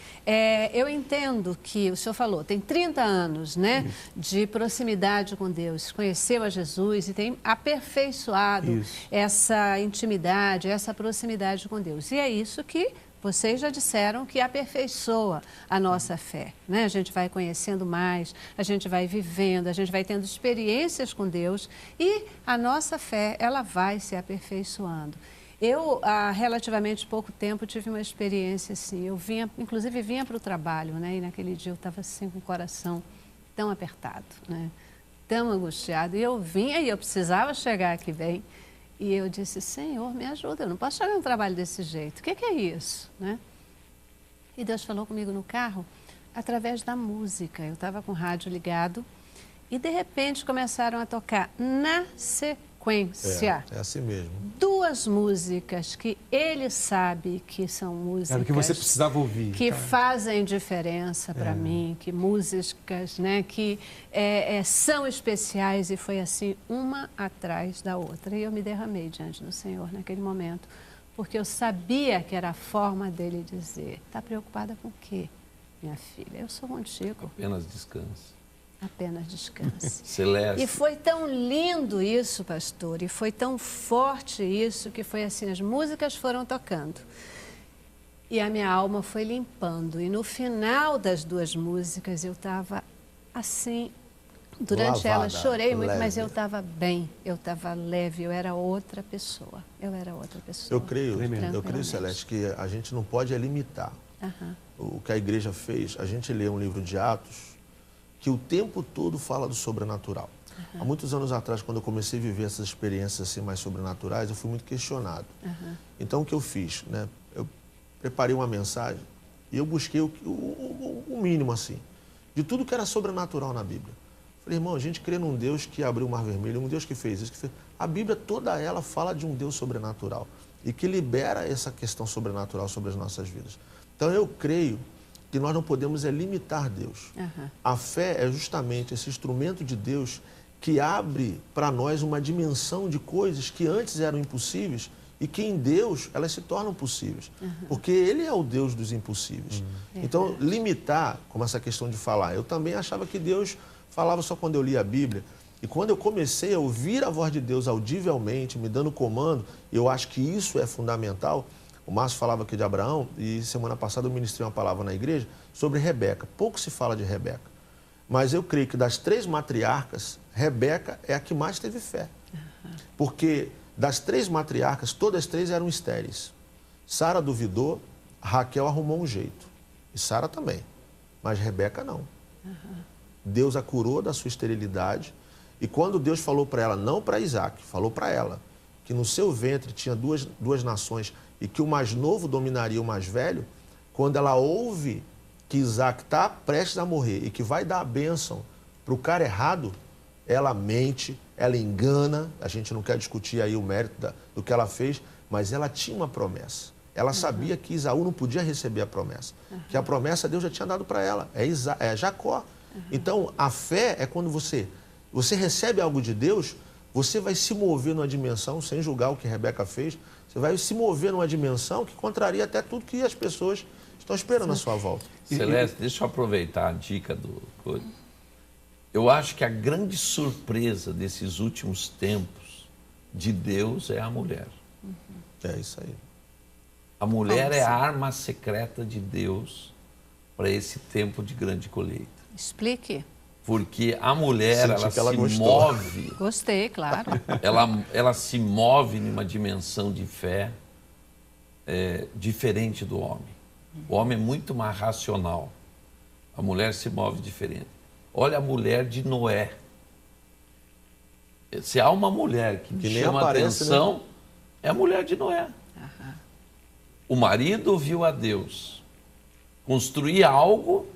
eu entendo que o senhor falou, tem 30 anos, né, de proximidade com Deus, conheceu a Jesus e tem aperfeiçoado essa intimidade, essa proximidade com Deus. E é isso que vocês já disseram que aperfeiçoa a nossa fé, né? A gente vai conhecendo mais, a gente vai vivendo, a gente vai tendo experiências com Deus e a nossa fé, ela vai se aperfeiçoando. Eu, há relativamente pouco tempo, tive uma experiência assim, eu inclusive vinha para o trabalho, né? E naquele dia eu estava assim com o coração tão apertado, né? Tão angustiado, e eu vinha e eu precisava chegar aqui bem. E eu disse, Senhor, me ajuda, eu não posso chegar no trabalho desse jeito. O que é isso? Né? E Deus falou comigo no carro através da música. Eu estava com o rádio ligado e, de repente, começaram a tocar na sequência sequência. É assim mesmo. 2 músicas que ele sabe que são músicas... Era o que você precisava ouvir. Que fazem diferença para mim, que músicas, né, que são especiais, e foi assim, uma atrás da outra. E eu me derramei diante do Senhor naquele momento, porque eu sabia que era a forma dele dizer: está preocupada com o quê, minha filha? Eu sou contigo. Apenas descanse. Apenas descanse. Celeste. E foi tão lindo isso, pastor, e foi tão forte isso, que foi assim, as músicas foram tocando. E a minha alma foi limpando. E no final das 2 músicas eu estava assim, durante Lavada, elas chorei muito, leve. mas eu estava bem, eu estava leve, eu era outra pessoa. Eu era outra pessoa. Eu creio, Tranquilamente. Celeste, que a gente não pode limitar. O que a igreja fez, a gente lê um livro de Atos, que o tempo todo fala do sobrenatural. Há muitos anos atrás, quando eu comecei a viver essas experiências assim, mais sobrenaturais, eu fui muito questionado. Então, o que eu fiz? Né? Eu preparei uma mensagem e eu busquei o mínimo, assim, de tudo que era sobrenatural na Bíblia. Falei, irmão, a gente crê num Deus que abriu o Mar Vermelho, um Deus que fez isso, que fez... A Bíblia toda ela fala de um Deus sobrenatural e que libera essa questão sobrenatural sobre as nossas vidas. Então, eu creio que nós não podemos limitar Deus. A fé é justamente esse instrumento de Deus que abre para nós uma dimensão de coisas que antes eram impossíveis e que em Deus elas se tornam possíveis. Porque Ele é o Deus dos impossíveis. Então, limitar, como essa questão de falar, eu também achava que Deus falava só quando eu lia a Bíblia. E quando eu comecei a ouvir a voz de Deus audivelmente, me dando comando, eu acho que isso é fundamental. O Márcio falava aqui de Abraão e semana passada eu ministrei uma palavra na igreja sobre Rebeca. Pouco se fala de Rebeca. Mas eu creio que das 3 matriarcas, Rebeca é a que mais teve fé. Porque das 3 matriarcas, todas 3 eram estéreis. Sara duvidou, Raquel arrumou um jeito. E Sara também. Mas Rebeca não. Deus a curou da sua esterilidade. E quando Deus falou para ela, não para Isaac, falou para ela, que no seu ventre tinha duas nações e que o mais novo dominaria o mais velho, quando ela ouve que Isaac está prestes a morrer e que vai dar a bênção para o cara errado, ela mente, ela engana, a gente não quer discutir aí o mérito do que ela fez, mas ela tinha uma promessa. Ela sabia que Esaú não podia receber a promessa, que a promessa Deus já tinha dado para ela, é Jacó. Então, a fé é quando você recebe algo de Deus, você vai se mover numa dimensão, sem julgar o que Rebeca fez, você vai se mover numa dimensão que contraria até tudo que as pessoas estão esperando à sua volta. Celeste, deixa eu aproveitar a dica do... Eu acho que a grande surpresa desses últimos tempos de Deus é a mulher. É isso aí. A mulher é a arma secreta de Deus para esse tempo de grande colheita. Explique. Porque a mulher, ela se move... Gostei, claro. Ela se move numa dimensão de fé diferente do homem. O homem é muito mais racional. A mulher se move diferente. Olha a mulher de Noé. Se há uma mulher que chama aparece, atenção, né? é a mulher de Noé. O marido viu a Deus construir algo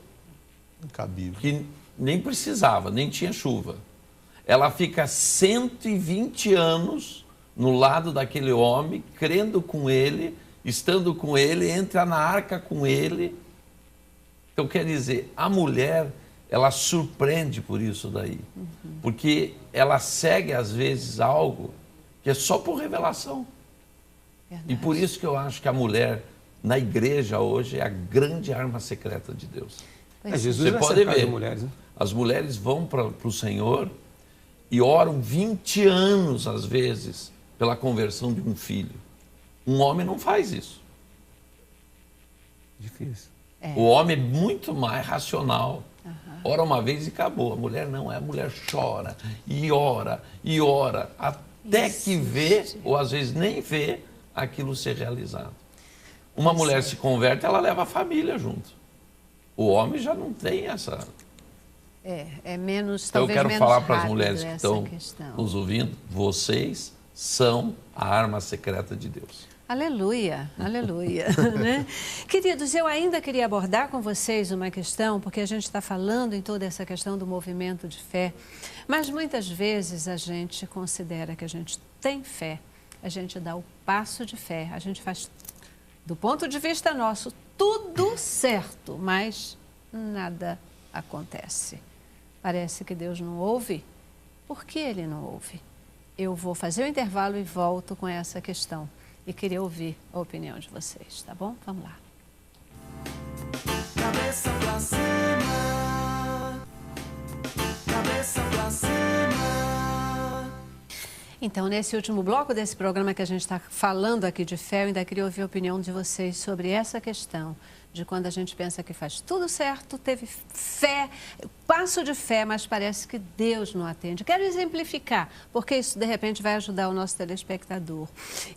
Incabível. que nem precisava, nem tinha chuva. Ela fica 120 anos no lado daquele homem, crendo com ele, estando com ele, entra na arca com ele. Então, quer dizer, a mulher, ela surpreende por isso daí. Porque ela segue, às vezes, algo que é só por revelação. Verdade. E por isso que eu acho que a mulher, na igreja hoje, é a grande arma secreta de Deus. Jesus Você era pode cercado ver, de mulheres, né? as mulheres vão para o Senhor e oram 20 anos, às vezes, pela conversão de um filho. Um homem não faz isso. Difícil. O homem é muito mais racional. Ora uma vez e acabou. A mulher não, a mulher chora e ora, até que vê, ou às vezes nem vê, aquilo ser realizado. Uma mulher se converte, ela leva a família junto. O homem já não tem essa... É menos, Então eu talvez quero menos falar para as rápido mulheres que essa estão questão. nos ouvindo, vocês são a arma secreta de Deus. Aleluia, aleluia. Né? Queridos, eu ainda queria abordar com vocês uma questão, porque a gente está falando em toda essa questão do movimento de fé, mas muitas vezes a gente considera que a gente tem fé, a gente dá o passo de fé, a gente faz, do ponto de vista nosso, tudo certo, mas nada acontece. Parece que Deus não ouve. Por que Ele não ouve? Eu vou fazer o intervalo e volto com essa questão. E queria ouvir a opinião de vocês, tá bom? Vamos lá. Cabeça pra cima, cabeça pra cima. Então, nesse último bloco desse programa que a gente está falando aqui de fé, eu ainda queria ouvir a opinião de vocês sobre essa questão de quando a gente pensa que faz tudo certo, teve fé, passo de fé, mas parece que Deus não atende. Quero exemplificar, porque isso de repente vai ajudar o nosso telespectador.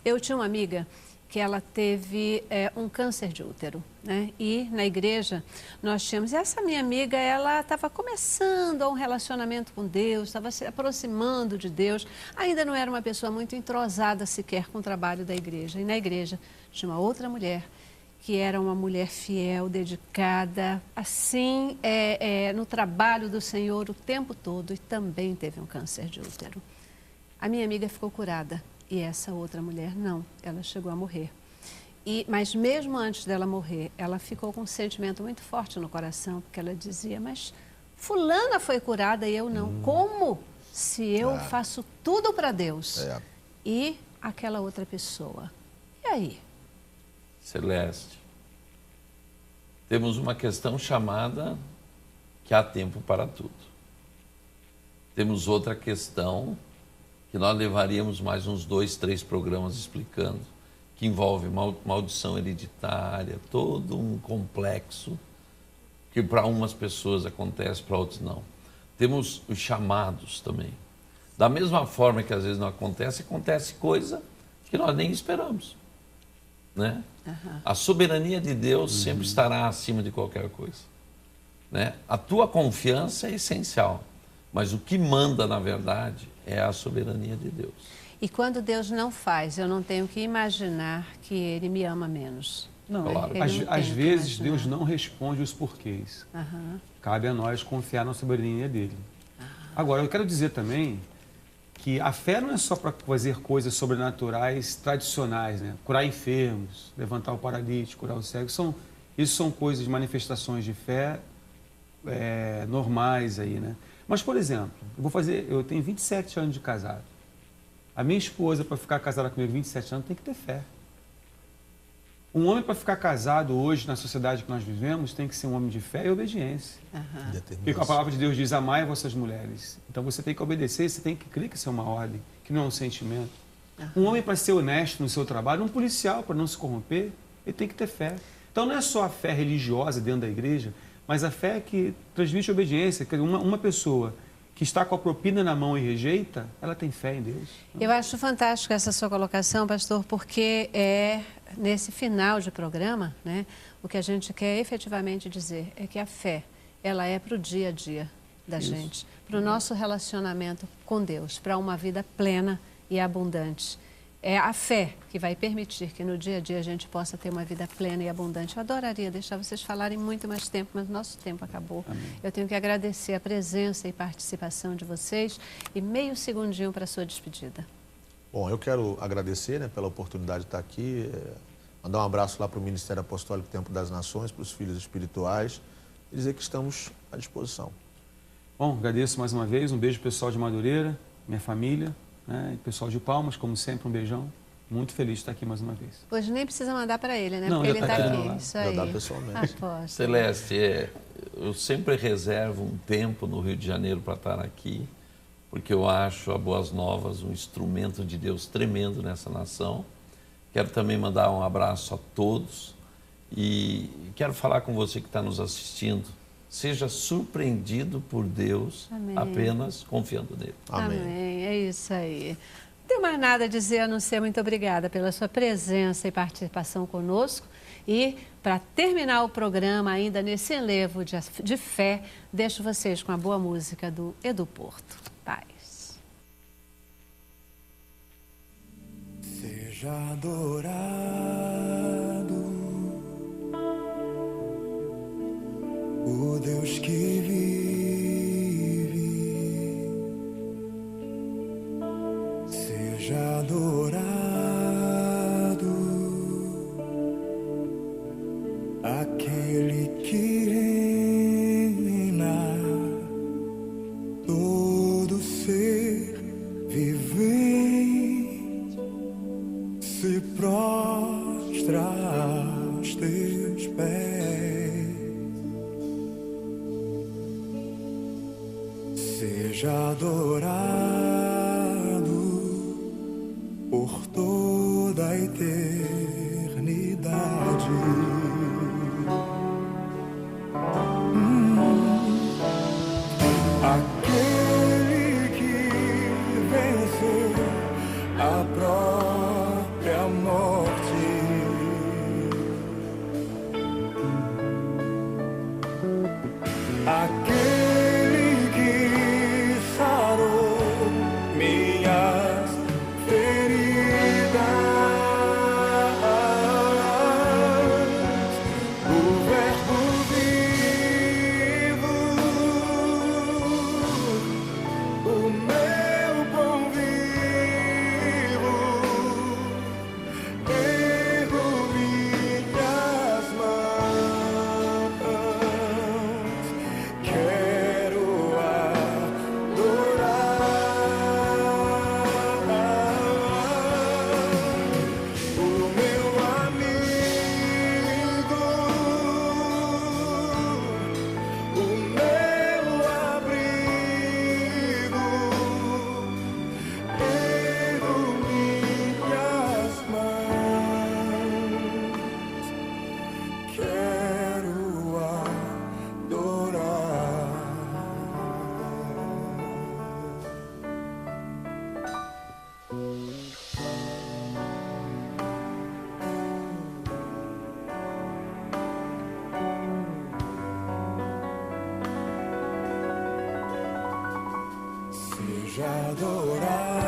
Eu tinha uma amiga que ela teve um câncer de útero, né? E na igreja nós tínhamos, e essa minha amiga, ela estava começando um relacionamento com Deus, estava se aproximando de Deus, ainda não era uma pessoa muito entrosada sequer com o trabalho da igreja. E na igreja tinha uma outra mulher, que era uma mulher fiel, dedicada, assim, no trabalho do Senhor o tempo todo, e também teve um câncer de útero. A minha amiga ficou curada. E essa outra mulher, não, ela chegou a morrer. Mas mesmo antes dela morrer, ela ficou com um sentimento muito forte no coração, porque ela dizia, mas fulana foi curada e eu não. Como? Se eu faço tudo para Deus. E aquela outra pessoa. E aí? Celeste, temos uma questão chamada que há tempo para tudo. Temos outra questão que nós levaríamos mais uns 2, 3 programas explicando, que envolve maldição hereditária, todo um complexo que para umas pessoas acontece, para outras não. Temos os chamados também. Da mesma forma que às vezes não acontece, acontece coisa que nós nem esperamos, né? A soberania de Deus sempre estará acima de qualquer coisa, né? A tua confiança é essencial, mas o que manda, na verdade, é a soberania de Deus. E quando Deus não faz, eu não tenho que imaginar que Ele me ama menos. Não, Claro. às vezes Deus não responde os porquês. Cabe a nós confiar na soberania dele. Agora, eu quero dizer também que a fé não é só para fazer coisas sobrenaturais tradicionais, né? Curar enfermos, levantar o paralítico, curar o cego. Isso são coisas, manifestações de fé normais aí, né? Mas, por exemplo, eu tenho 27 anos de casado. A minha esposa, para ficar casada comigo 27 anos, tem que ter fé. Um homem, para ficar casado hoje, na sociedade que nós vivemos, tem que ser um homem de fé e obediência. Porque a palavra de Deus diz, amai vossas mulheres. Então, você tem que obedecer, você tem que crer que isso é uma ordem, que não é um sentimento. Um homem, para ser honesto no seu trabalho, um policial, para não se corromper, ele tem que ter fé. Então, não é só a fé religiosa dentro da igreja, mas a fé que transmite obediência. Uma pessoa que está com a propina na mão e rejeita, ela tem fé em Deus. Eu acho fantástico essa sua colocação, pastor, porque nesse final de programa, né, o que a gente quer efetivamente dizer é que a fé, ela é para o dia a dia da gente, para o nosso relacionamento com Deus, para uma vida plena e abundante. É a fé que vai permitir que no dia a dia a gente possa ter uma vida plena e abundante. Eu adoraria deixar vocês falarem muito mais tempo, mas nosso tempo acabou. Amém. Eu tenho que agradecer a presença e participação de vocês e meio segundinho para a sua despedida. Bom, eu quero agradecer, né, pela oportunidade de estar aqui, mandar um abraço lá para o Ministério Apostólico Tempo das Nações, para os filhos espirituais, e dizer que estamos à disposição. Bom, agradeço mais uma vez, um beijo pessoal de Madureira, minha família, né, e pessoal de Palmas, como sempre, um beijão. Muito feliz de estar aqui mais uma vez. Pois nem precisa mandar para ele, né? Não, porque ele está aqui. lá. Isso aí. Já dá pessoalmente. Aposto. Celeste, eu sempre reservo um tempo no Rio de Janeiro para estar aqui, porque eu acho a Boas Novas um instrumento de Deus tremendo nessa nação. Quero também mandar um abraço a todos e quero falar com você que está nos assistindo. Seja surpreendido por Deus, Amém. Apenas confiando nele. Amém. Amém, é isso aí. Não tenho mais nada a dizer a não ser muito obrigada pela sua presença e participação conosco. E, para terminar o programa, ainda nesse enlevo de fé, deixo vocês com a boa música do Edu Porto. Paz. Seja adorado o Deus que vive, seja adorado aquele que reina, todo ser vivente se prostra aos teus pés. Seja adorado por toda a eternidade. Aquele que venceu a própria morte, aquele que sarou minhas feridas, o Verbo vivo, o meu pão vivo, ergo minhas mãos, quero adorar o meu amigo, o meu abrigo, ergo minhas mãos, quero adorar. Seja adorado